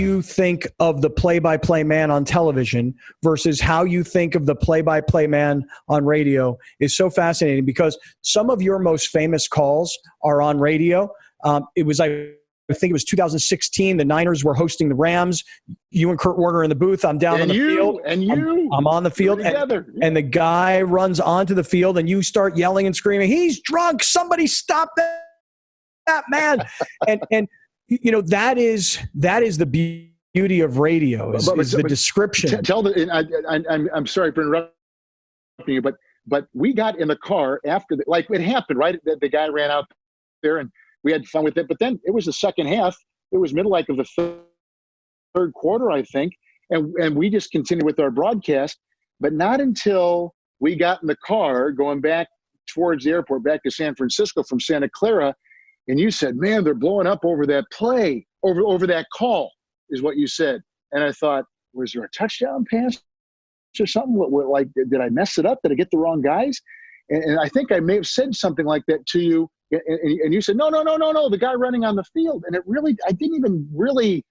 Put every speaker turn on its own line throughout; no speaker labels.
you think of the play-by-play man on television versus how you think of the play-by-play man on radio is so fascinating, because some of your most famous calls are on radio. It was I think it was 2016. The Niners were hosting the Rams. You and Kurt Warner in the booth. I'm down on the field. I'm on the field. And the guy runs onto the field, and you start yelling and screaming, "He's drunk. Somebody stop that man." and you know, that is the beauty of radio is the description.
I'm sorry for interrupting you, but we got in the car after like it happened, right? The guy ran out there and we had fun with it, but then it was the second half. It was middle of the third quarter, I think, and we just continued with our broadcast. But not until we got in the car going back towards the airport, back to San Francisco from Santa Clara, and you said, "Man, they're blowing up over that play, over that call," is what you said. And I thought, was there a touchdown pass or something? Like, did I mess it up? Did I get the wrong guys? And I think I may have said something like that to you. And you said, no, the guy running on the field. And I didn't even really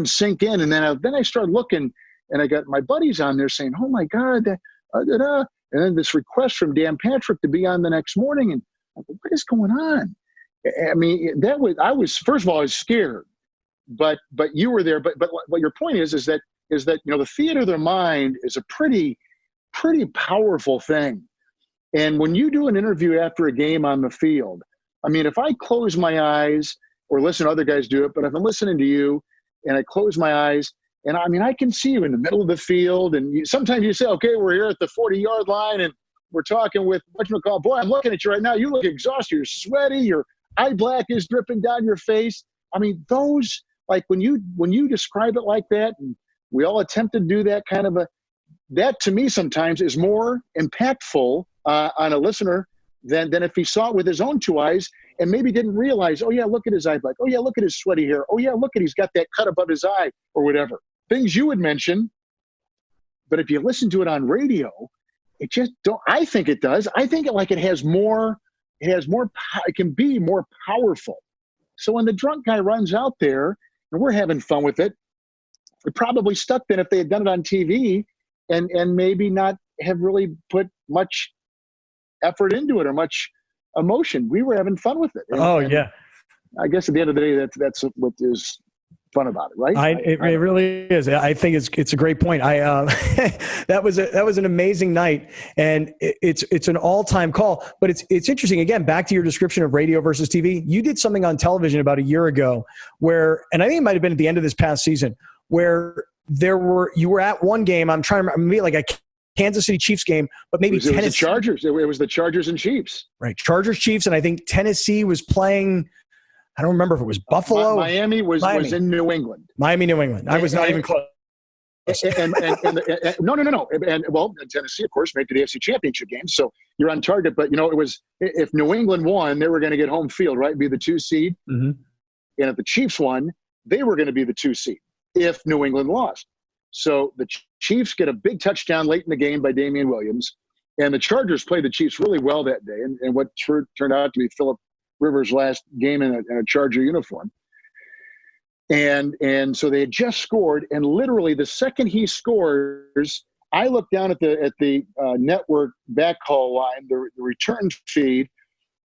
sink in. And then I started looking, and I got my buddies on there saying, "Oh my God." And then this request from Dan Patrick to be on the next morning. And I go, what is going on? I mean, I was, first of all, I was scared, but you were there. But what your point is that, you know, the theater of the mind is a pretty powerful thing. And when you do an interview after a game on the field, I mean, if I close my eyes or listen to other guys do it, but if I'm listening to you and I close my eyes, and I mean, I can see you in the middle of the field, and sometimes you say, "Okay, we're here at the 40-yard line, and we're talking with whatchamacallit. Boy, I'm looking at you right now. You look exhausted. You're sweaty. Your eye black is dripping down your face." I mean, those, like when you describe it like that, and we all attempt to do that kind of that to me sometimes is more impactful on a listener than if he saw it with his own two eyes and maybe didn't realize, "Oh yeah, look at his eye black. Oh yeah, look at his sweaty hair. Oh yeah, look at he's got that cut above his eye," or whatever. Things you would mention. But if you listen to it on radio, it just don't. I think it does. I think it has more. It can be more powerful. So when the drunk guy runs out there and we're having fun with it, it probably stuck then if they had done it on TV and maybe not have really put much effort into it or much emotion. We were having fun with it.
Yeah.
I guess at the end of the day, that's what is fun about it, right?
It really is. I think it's a great point. That was an amazing night, and it's an all-time call. But it's interesting. Again, back to your description of radio versus TV. You did something on television about a year ago where, and I think it might have been at the end of this past season, where you were at one game. I'm trying to remember, maybe like a Kansas City Chiefs game, but maybe Tennessee.
It was the Chargers. It was the Chargers and Chiefs.
Right, Chargers, Chiefs, and I think Tennessee was playing. I don't remember if it was Buffalo.
Miami was in New England.
Miami, New England. I was not even close.
No. And Tennessee, of course, made the AFC Championship game, so you're on target. But, you know, it was if New England won, they were going to get home field, right? Be the 2 seed. Mm-hmm. And if the Chiefs won, they were going to be the 2 seed if New England lost. So the Chiefs get a big touchdown late in the game by Damian Williams, and the Chargers played the Chiefs really well that day. And what turned out to be Phillip Rivers' last game in a Charger uniform. And so they had just scored, and literally the second he scores, I look down at the network backhaul line, the return feed,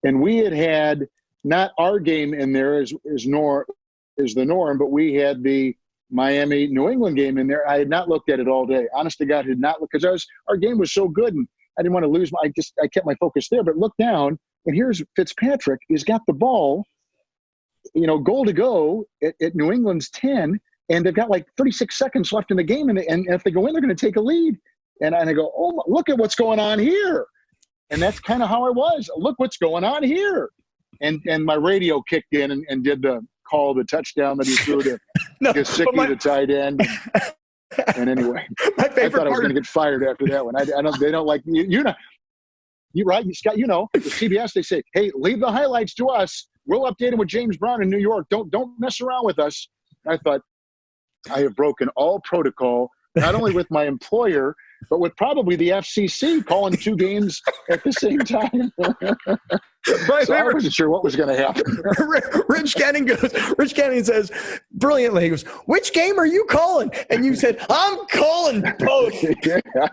and we had not our game in there as the norm, but we had the Miami New England game in there. I had not looked at it all day. Honest to God, had not looked, because our game was so good, and I didn't want to lose. I kept my focus there, but look down, and here's Fitzpatrick. He's got the ball, you know, goal to go at New England's 10, and they've got like 36 seconds left in the game, and if they go in, they're going to take a lead. And I go, "Oh, look at what's going on here." And that's kind of how I was. Look what's going on here. And my radio kicked in and did the call, the touchdown that he threw to Gesicki, the tight end. And anyway, I thought I was going to get fired after that one. They don't like you know. You right, Scott. You know, the CBS, they say, "Hey, leave the highlights to us. We'll update them with James Brown in New York. Don't mess around with us." I thought, I have broken all protocol, not only with my employer, but with probably the FCC calling 2 games at the same time. So I wasn't sure what was going to happen.
Rich Canning says brilliantly, he goes, which game are you calling? And you said, I'm calling both.
Yeah.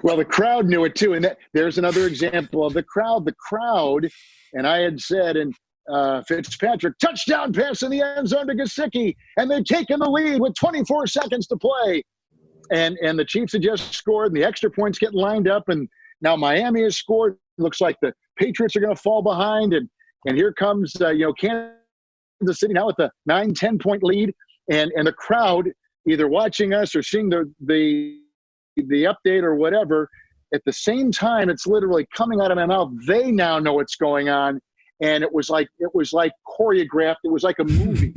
Well, the crowd knew it too. And there's another example of the crowd. The crowd, and I had said, and Fitzpatrick, touchdown pass in the end zone to Gesicki, and they've taken the lead with 24 seconds to play. And the Chiefs had just scored, and the extra points getting lined up, and now Miami has scored. Looks like the Patriots are going to fall behind, and here comes Kansas City now with a 9-10 point lead, and the crowd either watching us or seeing the update or whatever. At the same time, it's literally coming out of my mouth. They now know what's going on, and it was like choreographed. It was like a movie.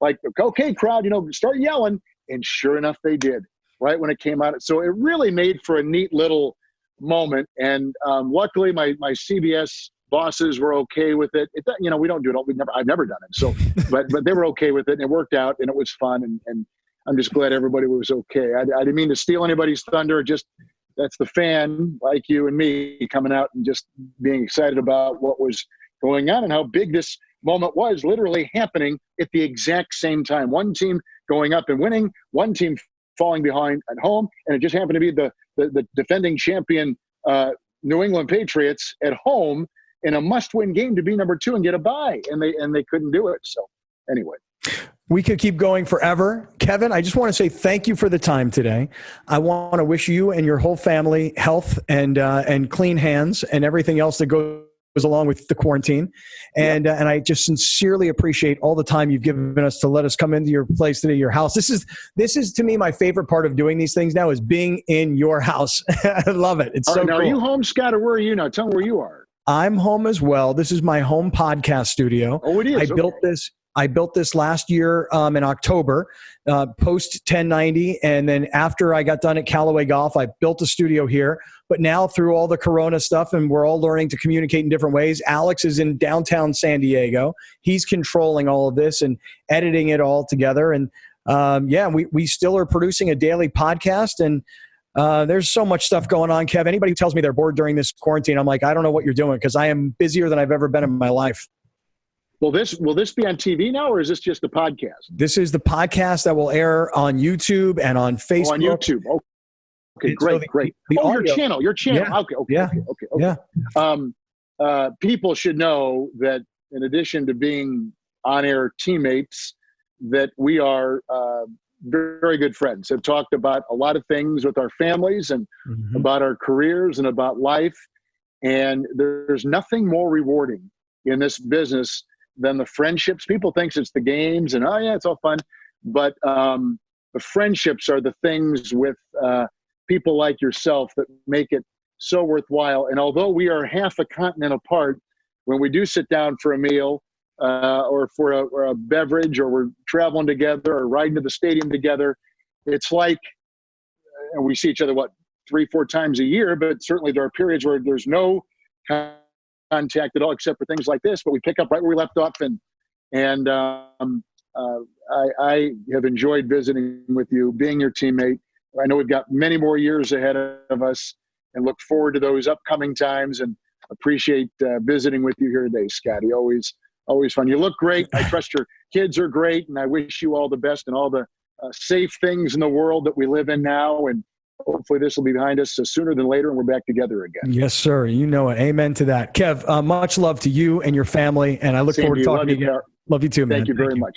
Like, okay, crowd, start yelling, and sure enough, they did. Right when it came out, so it really made for a neat little moment. And luckily, my CBS bosses were okay with it. We don't do it. I've never done it. So, but they were okay with it, and it worked out, and it was fun. And I'm just glad everybody was okay. I didn't mean to steal anybody's thunder. Just that's the fan like you and me coming out and just being excited about what was going on and how big this moment was, literally happening at the exact same time. One team going up and winning, one team falling behind at home, and it just happened to be the defending champion New England Patriots at home in a must-win game to be number 2 and get a bye, and they couldn't do it. So anyway.
We could keep going forever. Kevin, I just want to say thank you for the time today. I want to wish you and your whole family health and clean hands and everything else that goes along with the quarantine. And I just sincerely appreciate all the time you've given us to let us come into your place today, your house. This is to me, my favorite part of doing these things now is being in your house. I love it. It's so
now,
cool.
Are you home, Scott, or where are you now? Tell me where you are.
I'm home as well. This is my home podcast studio.
Oh, it is.
I built this last year in October, post 1090. And then after I got done at Callaway Golf, I built a studio here. But now through all the Corona stuff, and we're all learning to communicate in different ways, Alex is in downtown San Diego. He's controlling all of this and editing it all together. And we still are producing a daily podcast. And there's so much stuff going on, Kev. Anybody who tells me they're bored during this quarantine, I'm like, I don't know what you're doing, because I am busier than I've ever been in my life.
Will this be on TV now, or is this just a podcast?
This is the podcast that will air on YouTube and on Facebook.
Oh, on YouTube. Okay, great, great. Your channel.
Yeah.
Okay. People should know that in addition to being on-air teammates, that we are very good friends. Have talked about a lot of things with our families and about our careers and about life. And there's nothing more rewarding in this business than the friendships. People think it's the games and, it's all fun. But the friendships are the things with people like yourself that make it so worthwhile. And although we are half a continent apart, when we do sit down for a meal or for a beverage, or we're traveling together or riding to the stadium together, it's like, and we see each other, 3-4 times a year, but certainly there are periods where there's no contact at all except for things like this, but we pick up right where we left off. And I have enjoyed visiting with you, being your teammate. I know we've got many more years ahead of us, and look forward to those upcoming times, and appreciate visiting with you here today, Scotty. Always fun. You look great. I trust your kids are great, and I wish you all the best and all the safe things in the world that we live in now. And hopefully this will be behind us sooner than later, and we're back together again.
Yes, sir. You know it. Amen to that. Kev, much love to you and your family, and I look forward to talking to you again. Love you too, man.
Thank you very much.